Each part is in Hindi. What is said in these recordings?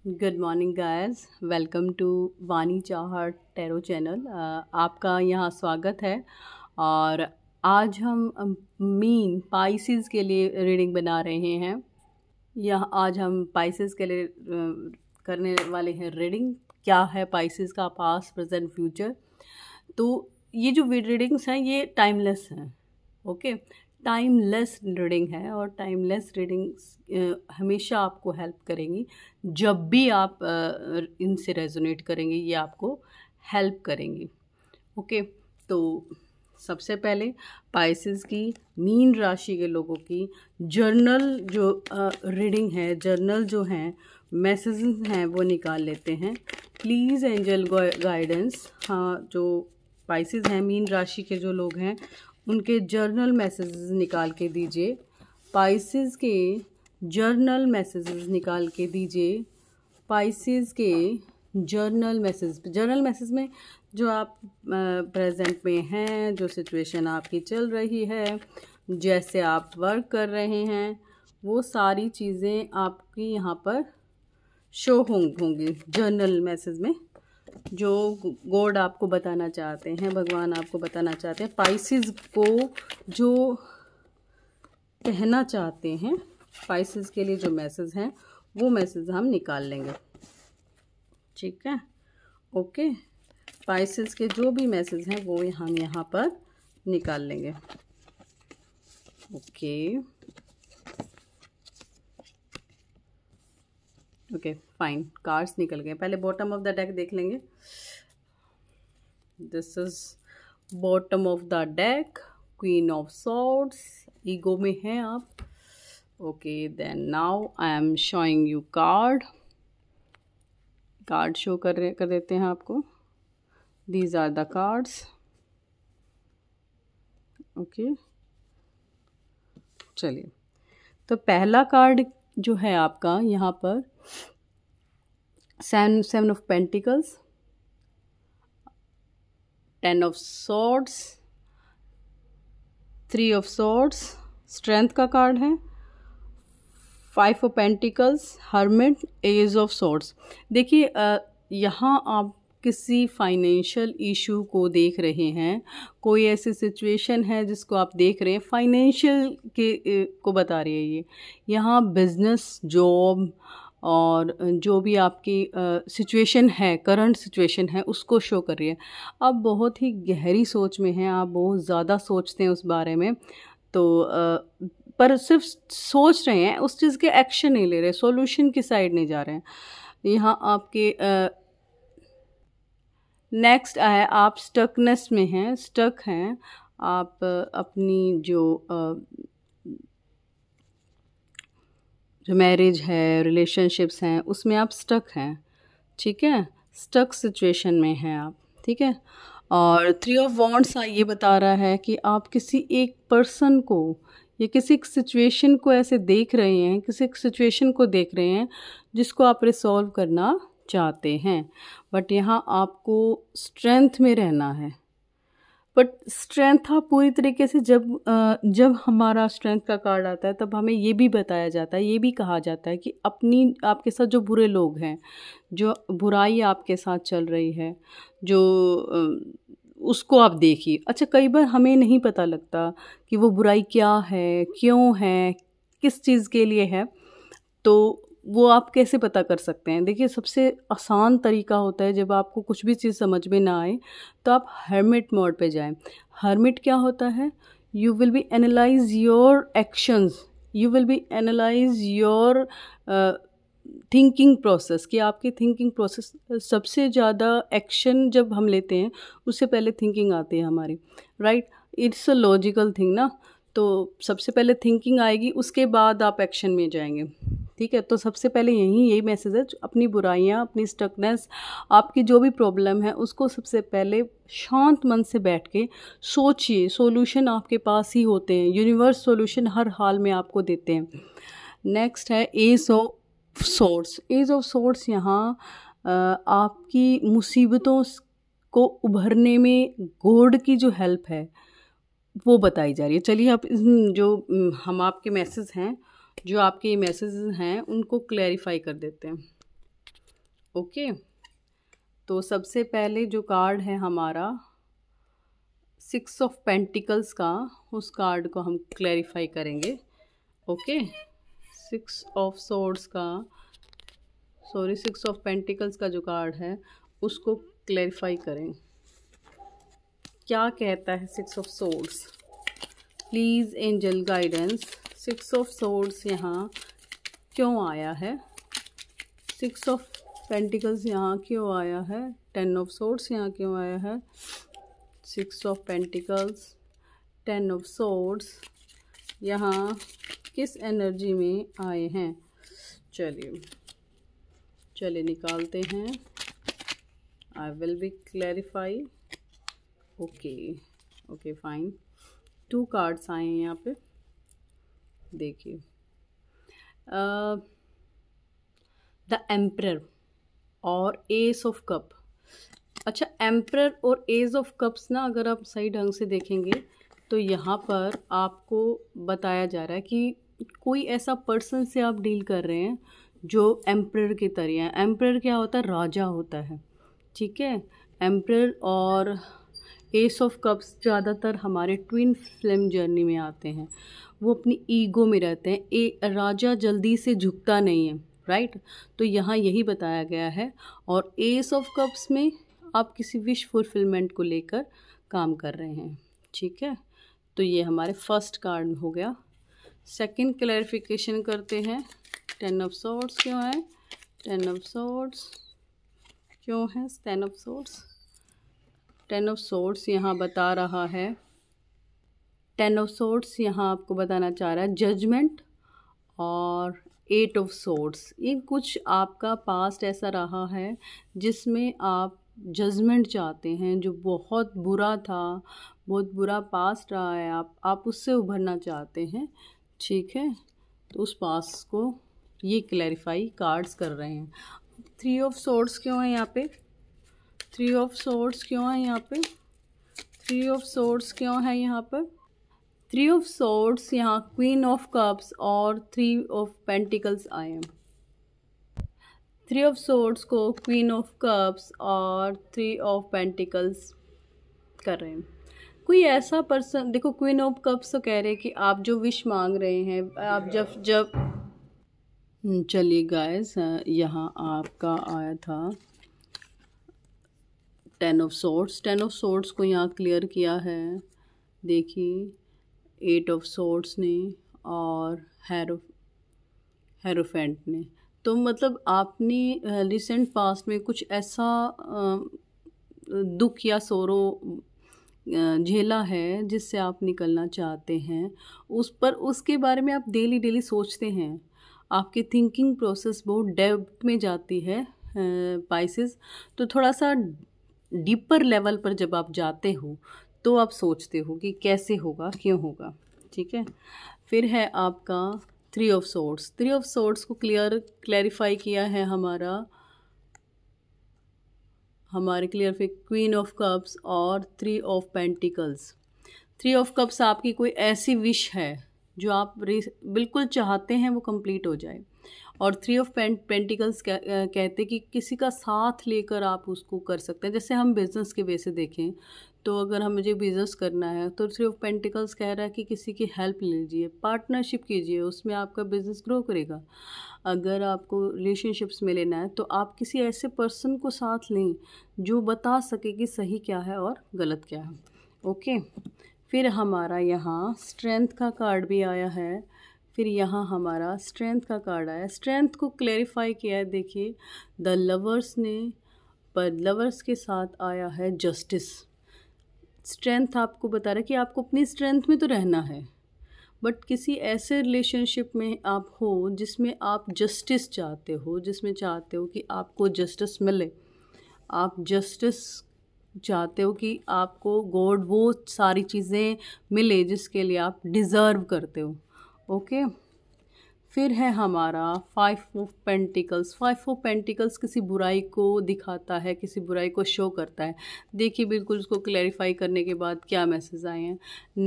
Good morning guys, welcome to Vani Chahar tarot channel. आपका यहाँ स्वागत है। और आज हम मीन पाइसेस के लिए रीडिंग बना रहे हैं। यह आज हम पाइसेस के लिए करने वाले हैं रीडिंग। क्या है पाइसेस का पास्ट प्रेजेंट फ्यूचर। तो ये जो रीडिंग्स हैं ये टाइमलेस हैं। ओके, टाइमलेस रीडिंग है और टाइमलेस रीडिंग्स हमेशा आपको हेल्प करेंगी। जब भी आप इनसे रेजोनेट करेंगे ये आपको हेल्प करेंगी। ओके, तो सबसे पहले पाइसेस की मीन राशि के लोगों की जर्नल जो रीडिंग है, जर्नल जो हैं मैसेजेस हैं वो निकाल लेते हैं। Please angel guidance. हाँ, जो पाइसेस हैं मीन राशि के जो लोग हैं उनके जर्नल मैसेजेस निकाल के दीजिए। पाइसेस के जर्नल मैसेजेस निकाल के दीजिए। पाइसेस के जर्नल मैसेज में जो आप प्रेजेंट में हैं, जो सिचुएशन आपकी चल रही है, जैसे आप वर्क कर रहे हैं, वो सारी चीज़ें आपकी यहाँ पर शो होंगी जर्नल मैसेज में। जो गॉड आपको बताना चाहते हैं, भगवान आपको बताना चाहते हैं, पाइसेस को जो कहना चाहते हैं, पाइसेस के लिए जो मैसेज हैं वो मैसेज हम निकाल लेंगे। ठीक है, ओके। पाइसेस के जो भी मैसेज हैं वो हम यहाँ पर निकाल लेंगे। ओके फाइन, कार्ड्स निकल गए। पहले बॉटम ऑफ द डेक देख लेंगे। This is bottom of the deck, queen of swords. Ego में हैं आप। Okay, then now I am showing you card show कर देते हैं आपको। These are the cards. Okay, चलिए, तो पहला कार्ड जो है आपका यहाँ पर seven of pentacles, 10 of swords, 3 of swords, strength का कार्ड है, 5 of pentacles, hermit, ace of swords. देखिए, यहाँ आप किसी फाइनेंशियल इशू को देख रहे हैं। कोई ऐसी सिचुएशन है जिसको आप देख रहे हैं, फाइनेंशियल के को बता रही है ये। यहाँ बिजनेस, जॉब और जो भी आपकी सिचुएशन है, करंट सिचुएशन है, उसको शो कर रही है। आप बहुत ही गहरी सोच में हैं, आप बहुत ज़्यादा सोचते हैं उस बारे में। तो पर सिर्फ सोच रहे हैं, उस चीज़ के एक्शन नहीं ले रहे, सॉल्यूशन की साइड नहीं जा रहे हैं। यहाँ आपके नेक्स्ट है, आप स्टकनेस में हैं, स्टक हैं आप अपनी जो मैरिज है, रिलेशनशिप्स हैं, उसमें आप स्टक हैं। ठीक है, स्टक सिचुएशन में हैं आप। ठीक है, और 3 ऑफ वॉन्ड्स ये बता रहा है कि आप किसी एक पर्सन को या किसी सिचुएशन को ऐसे देख रहे हैं, किसी सिचुएशन को देख रहे हैं जिसको आप रिसॉल्व करना चाहते हैं। बट यहाँ आपको स्ट्रेंथ में रहना है। बट स्ट्रेंथ आप पूरी तरीके से जब हमारा स्ट्रेंथ का कार्ड आता है तब हमें ये भी बताया जाता है, ये भी कहा जाता है कि आपके साथ जो बुरे लोग हैं, जो बुराई आपके साथ चल रही है, जो उसको आप देखिए। अच्छा, कई बार हमें नहीं पता लगता कि वो बुराई क्या है, क्यों है, किस चीज़ के लिए है। तो वो आप कैसे पता कर सकते हैं? देखिए, सबसे आसान तरीका होता है, जब आपको कुछ भी चीज़ समझ में ना आए तो आप हर्मिट मोड पे जाएं। हर्मिट क्या होता है? You will be analyse your actions, you will be analyse your thinking process. कि आपकी थिंकिंग प्रोसेस, सबसे ज़्यादा एक्शन जब हम लेते हैं उससे पहले थिंकिंग आती है हमारी, right? It's a logical thing ना। तो सबसे पहले थिंकिंग आएगी, उसके बाद आप एक्शन में जाएंगे। ठीक है, तो सबसे पहले यही मैसेज है। अपनी बुराइयाँ, अपनी स्टकनेस, आपकी जो भी प्रॉब्लम है उसको सबसे पहले शांत मन से बैठ के सोचिए। सॉल्यूशन आपके पास ही होते हैं, यूनिवर्स सॉल्यूशन हर हाल में आपको देते हैं। नेक्स्ट है ace of swords. Ace of swords यहाँ आपकी मुसीबतों को उभरने में गॉड की जो हेल्प है वो बताई जा रही है। चलिए, आप जो हम आपके मैसेज हैं, जो आपके मैसेज हैं उनको क्लैरिफाई कर देते हैं। ओके, तो सबसे पहले जो कार्ड है हमारा 6 ऑफ पेंटिकल्स का, उस कार्ड को हम क्लैरिफाई करेंगे। ओके, 6 ऑफ सोर्ड्स का, सॉरी 6 ऑफ पेंटिकल्स का जो कार्ड है उसको क्लैरिफाई करें। क्या कहता है 6 of swords? Please angel guidance, 6 of swords यहाँ क्यों आया है? 6 ऑफ पेंटिकल्स यहाँ क्यों आया है? 10 ऑफ सोर्ड्स यहाँ क्यों आया है? 6 ऑफ पेंटिकल्स, 10 ऑफ सोर्ड्स यहाँ किस एनर्जी में आए हैं? चलिए निकालते हैं। I will be clarify. Okay fine. 2 cards आए हैं यहाँ पे, देखिए द एम्परर और एस ऑफ कप। अच्छा, एम्परर और एज ऑफ कप्स ना, अगर आप सही ढंग से देखेंगे तो यहाँ पर आपको बताया जा रहा है कि कोई ऐसा पर्सन से आप डील कर रहे हैं जो एम्परर की तरह है। एम्परर क्या होता है? राजा होता है, ठीक है। एम्परर और एस ऑफ कप्स ज़्यादातर हमारे ट्विन फ्लेम जर्नी में आते हैं। वो अपनी ईगो में रहते हैं। राजा जल्दी से झुकता नहीं है, राइट। तो यहाँ यही बताया गया है। और एस ऑफ कप्स में आप किसी विश फुलफिलमेंट को लेकर काम कर रहे हैं, ठीक है। तो ये हमारे फर्स्ट कार्ड हो गया। सेकंड क्लैरिफिकेशन करते हैं। 10 ऑफ सोर्ड्स क्यों है? 10 ऑफ सोर्ड्स क्यों है? 10 ऑफ सोर्ड्स, 10 ऑफ सोर्ड्स यहाँ बता रहा है, 10 ऑफ सोर्ड्स यहाँ आपको बताना चाह रहा है जजमेंट और 8 ऑफ सोर्ड्स। ये कुछ आपका पास्ट ऐसा रहा है जिसमें आप जजमेंट चाहते हैं, जो बहुत बुरा था, बहुत बुरा पास्ट रहा है, आप उससे उभरना चाहते हैं, ठीक है। तो उस पास्ट को ये क्लैरिफाई कार्ड्स कर रहे हैं। 3 ऑफ सोर्ड्स क्यों है यहाँ पे? 3 ऑफ सोर्ड्स क्यों है यहाँ पे? 3 ऑफ सोर्ड्स क्यों है यहाँ पर? 3 ऑफ सोर्ड्स यहाँ क्वीन ऑफ कप्स और 3 ऑफ पेंटिकल्स आए हैं। 3 ऑफ सोर्ड्स को क्वीन ऑफ कप्स और 3 ऑफ पेंटिकल्स कर रहे हैं। कोई ऐसा पर्सन, देखो क्वीन ऑफ कप्स तो कह रहे हैं कि आप जो विश मांग रहे हैं, आप जब चलिए गाइस, यहाँ आपका आया था 10 ऑफ सोर्ड्स। 10 ऑफ सोर्ड्स को यहाँ क्लियर किया है, देखिए 8 ऑफ सोर्ड्स ने और हेरोफेंट ने। तो मतलब आपने रिसेंट पास्ट में कुछ ऐसा दुख या सोरो झेला है जिससे आप निकलना चाहते हैं। उसके बारे में आप डेली सोचते हैं। आपकी थिंकिंग प्रोसेस बहुत डेप्थ में जाती है पाइसेस। तो थोड़ा सा डीपर लेवल पर जब आप जाते हो तो आप सोचते हो कि कैसे होगा, क्यों होगा, ठीक है। फिर है आपका 3 ऑफ सोर्ड्स। 3 ऑफ सोर्ड्स को क्लैरिफाई किया है हमारे क्वीन ऑफ कप्स और 3 ऑफ पेंटिकल्स। 3 ऑफ कप्स आपकी कोई ऐसी विश है जो आप बिल्कुल चाहते हैं वो कंप्लीट हो जाए। और 3 ऑफ पेंटिकल्स कहते कि किसी का साथ लेकर आप उसको कर सकते हैं। जैसे हम बिज़नेस के वे से देखें तो अगर मुझे बिज़नेस करना है तो 3 ऑफ पेंटिकल्स कह रहा है कि किसी की हेल्प लीजिए, पार्टनरशिप कीजिए, उसमें आपका बिज़नेस ग्रो करेगा। अगर आपको रिलेशनशिप्स में लेना है तो आप किसी ऐसे पर्सन को साथ लें जो बता सके कि सही क्या है और गलत क्या है, ओके। फिर हमारा यहाँ स्ट्रेंथ का कार्ड भी आया है। फिर यहाँ हमारा स्ट्रेंथ का कार्ड आया। स्ट्रेंथ को क्लैरिफाई किया है, देखिए द लवर्स ने, पर लवर्स के साथ आया है जस्टिस। स्ट्रेंथ आपको बता रहा है कि आपको अपनी स्ट्रेंथ में तो रहना है, बट किसी ऐसे रिलेशनशिप में आप हो जिसमें आप जस्टिस चाहते हो, जिसमें चाहते हो कि आपको जस्टिस मिले। आप जस्टिस चाहते हो कि आपको गॉड वो सारी चीज़ें मिले जिसके लिए आप डिज़र्व करते हो, ओके। फिर है हमारा 5 ऑफ पेंटिकल्स। 5 ऑफ पेंटिकल्स किसी बुराई को दिखाता है, किसी बुराई को शो करता है। देखिए बिल्कुल उसको क्लैरिफाई करने के बाद क्या मैसेज आए हैं।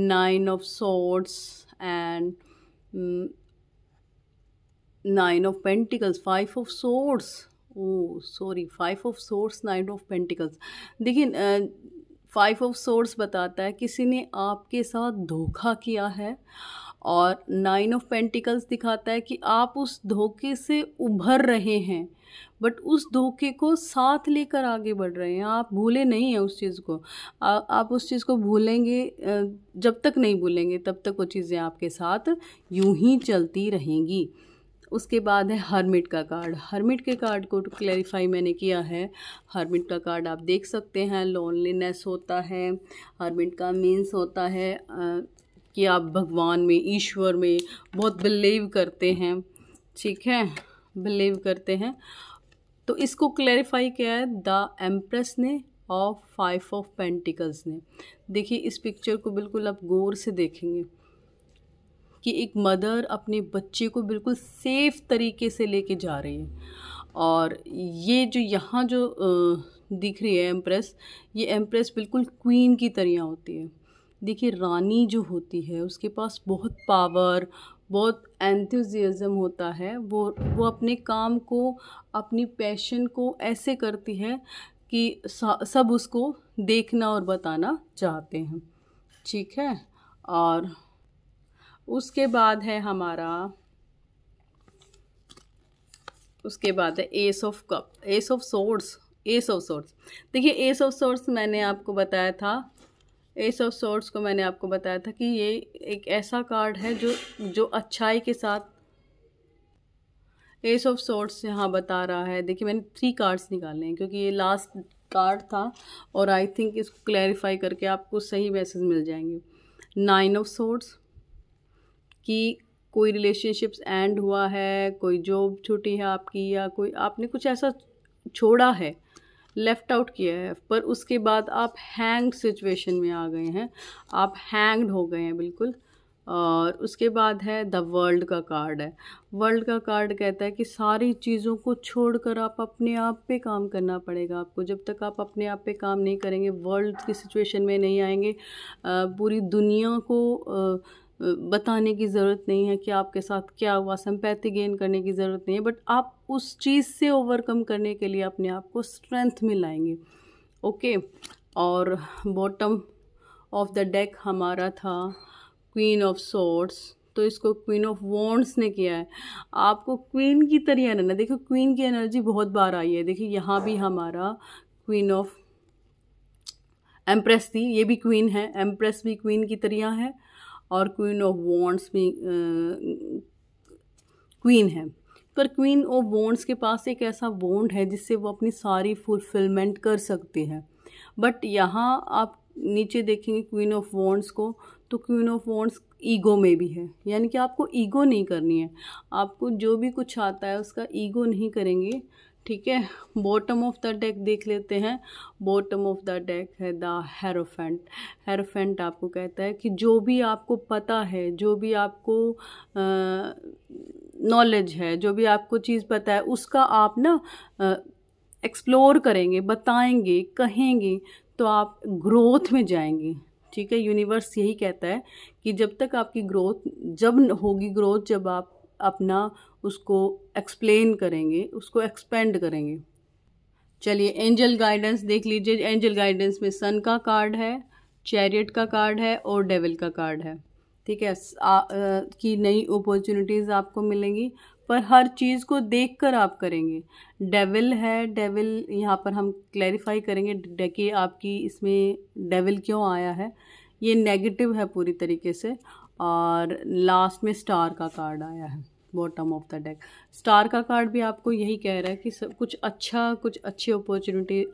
9 of swords and 9 of pentacles, 5 of swords, oh sorry, 5 of sources, 9 of pentacles. देखिए, 5 ऑफ सोर्स बताता है किसी ने आपके साथ धोखा किया है, और 9 ऑफ पेंटिकल्स दिखाता है कि आप उस धोखे से उभर रहे हैं, बट उस धोखे को साथ लेकर आगे बढ़ रहे हैं, आप भूले नहीं हैं उस चीज़ को। आप उस चीज़ को भूलेंगे, जब तक नहीं भूलेंगे तब तक वो चीज़ें आपके साथ यूं ही चलती रहेंगी। उसके बाद है हर्मिट का कार्ड। हर्मिट के कार्ड को क्लैरिफाई मैंने किया है। हर्मिट का कार्ड आप देख सकते हैं, लोनलीनेस होता है। हर्मिट का मीन्स होता है कि आप भगवान में, ईश्वर में बहुत बिलीव करते हैं, ठीक है, बिलीव करते हैं। तो इसको क्लैरिफाई किया है द एम्प्रेस ने और 5 ऑफ पेंटिकल्स ने। देखिए इस पिक्चर को बिल्कुल आप गौर से देखेंगे कि एक मदर अपने बच्चे को बिल्कुल सेफ़ तरीके से लेके जा रही है, और ये जो यहाँ जो दिख रही है एम्प्रेस, ये एम्प्रेस बिल्कुल क्वीन की तरह होती है। देखिए रानी जो होती है उसके पास बहुत पावर, बहुत एंथुजियाज़म होता है, वो अपने काम को, अपनी पैशन को ऐसे करती है कि सब उसको देखना और बताना चाहते हैं, ठीक है। और उसके बाद है हमारा, उसके बाद है S of cup, S of swords, S of swords. देखिए एस ऑफ सोर्ड्स मैंने आपको बताया था, एस ऑफ सोर्ड्स को मैंने आपको बताया था कि ये एक ऐसा कार्ड है जो अच्छाई के साथ, एस ऑफ सोर्ड्स यहाँ बता रहा है। देखिए मैंने 3 कार्ड्स निकाले हैं क्योंकि ये लास्ट कार्ड था, और आई थिंक इसको क्लैरिफाई करके आपको सही मैसेज मिल जाएंगे। 9 ऑफ सोर्ड्स कि कोई रिलेशनशिप्स एंड हुआ है, कोई जॉब छूटी है आपकी, या कोई आपने कुछ ऐसा छोड़ा है, लेफ़्ट आउट किया है, पर उसके बाद आप हैंग सिचुएशन में आ गए हैं, आप हैंग्ड हो गए हैं बिल्कुल। और उसके बाद है द वर्ल्ड का कार्ड है। वर्ल्ड का कार्ड कहता है कि सारी चीज़ों को छोड़कर आप अपने आप पे काम करना पड़ेगा आपको। जब तक आप अपने आप पे काम नहीं करेंगे, वर्ल्ड की सिचुएशन में नहीं आएंगे, पूरी दुनिया को बताने की ज़रूरत नहीं है कि आपके साथ क्या हुआ, सिंपैथी गेन करने की ज़रूरत नहीं है, बट आप उस चीज़ से ओवरकम करने के लिए अपने आप को स्ट्रेंथ में लाएंगे, ओके। और बॉटम ऑफ द डेक हमारा था क्वीन ऑफ सोर्ड्स, तो इसको क्वीन ऑफ वॉन्ड्स ने किया है। आपको क्वीन की तरह रहना। देखो क्वीन की एनर्जी बहुत बार आई है, देखिए यहाँ भी हमारा क्वीन ऑफ एम्प्रेस थी, ये भी क्वीन है, एम्प्रेस भी क्वीन की तरह है, और क्वीन ऑफ वॉन्ड्स भी क्वीन है। पर क्वीन ऑफ वॉन्ड्स के पास एक ऐसा वॉन्ड है जिससे वो अपनी सारी फुलफिलमेंट कर सकते हैं, बट यहाँ आप नीचे देखेंगे क्वीन ऑफ वॉन्ड्स को, तो क्वीन ऑफ वॉन्ड्स ईगो में भी है, यानी कि आपको ईगो नहीं करनी है, आपको जो भी कुछ आता है उसका ईगो नहीं करेंगे, ठीक है। बॉटम ऑफ द डेक देख लेते हैं। बॉटम ऑफ द डेक है द हेरोफेंट। हेरोफेंट आपको कहता है कि जो भी आपको पता है, जो भी आपको नॉलेज है, जो भी आपको चीज़ पता है, उसका आप ना एक्सप्लोर करेंगे, बताएंगे, कहेंगे, तो आप ग्रोथ में जाएंगे, ठीक है। यूनिवर्स यही कहता है कि जब तक आपकी ग्रोथ, जब होगी ग्रोथ, जब आप अपना उसको एक्सप्लेन करेंगे, उसको एक्सपेंड करेंगे। चलिए एंजल गाइडेंस देख लीजिए। एंजल गाइडेंस में सन का कार्ड है, चैरियट का कार्ड है और डेविल का कार्ड है, ठीक है। कि नई अपॉर्चुनिटीज़ आपको मिलेंगी, पर हर चीज़ को देखकर आप करेंगे। डेविल है, डेविल यहाँ पर हम क्लैरिफाई करेंगे कि आपकी इसमें डेविल क्यों आया है, ये नेगेटिव है पूरी तरीके से। और लास्ट में स्टार का कार्ड आया है bottom of the deck. Star का कार्ड भी आपको यही कह रहा है कि सब कुछ अच्छा, कुछ अच्छी अपॉर्चुनिटी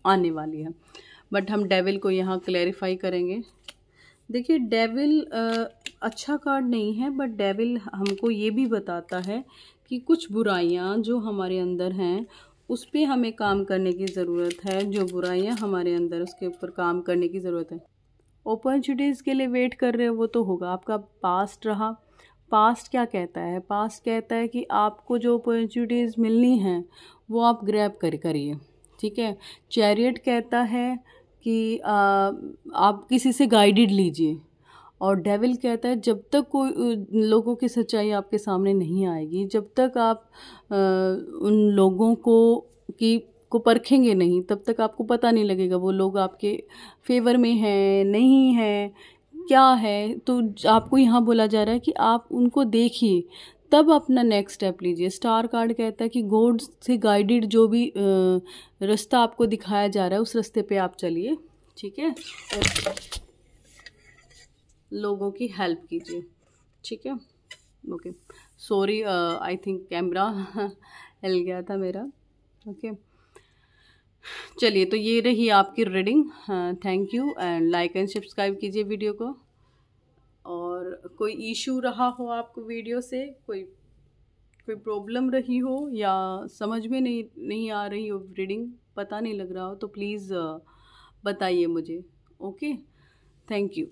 आने वाली है, बट हम डेविल को यहाँ क्लैरिफाई करेंगे। देखिए डेविल अच्छा कार्ड नहीं है, बट डेविल हमको ये भी बताता है कि कुछ बुराइयाँ जो हमारे अंदर हैं उस पर हमें काम करने की ज़रूरत है, जो बुराइयाँ हमारे अंदर उसके ऊपर काम करने की ज़रूरत है। अपॉर्चुनिटीज़ के लिए वेट कर रहे हो, वो तो होगा। आपका पास्ट रहा, पास्ट क्या कहता है? पास्ट कहता है कि आपको जो अपॉर्चुनिटीज़ मिलनी हैं वो आप ग्रैब करिए, ठीक है। चैरियट कहता है कि आप किसी से गाइडेड लीजिए, और डेविल कहता है जब तक कोई लोगों की सच्चाई आपके सामने नहीं आएगी, जब तक आप उन लोगों को परखेंगे नहीं, तब तक आपको पता नहीं लगेगा वो लोग आपके फेवर में हैं नहीं हैं क्या है। तो आपको यहाँ बोला जा रहा है कि आप उनको देखिए, तब अपना नेक्स्ट स्टेप लीजिए। स्टार कार्ड कहता है कि गॉड से गाइडेड जो भी रास्ता आपको दिखाया जा रहा है उस रास्ते पे आप चलिए, ठीक है, और लोगों की हेल्प कीजिए, ठीक है। Okay, sorry, I think camera हिल गया था मेरा। ओके, चलिए, तो ये रही आपकी reading. Thank you, and like and subscribe कीजिए वीडियो को। और कोई इशू रहा हो आपको वीडियो से, कोई प्रॉब्लम रही हो, या समझ में नहीं आ रही हो रीडिंग, पता नहीं लग रहा हो, तो प्लीज़ बताइए मुझे। Okay, thank you.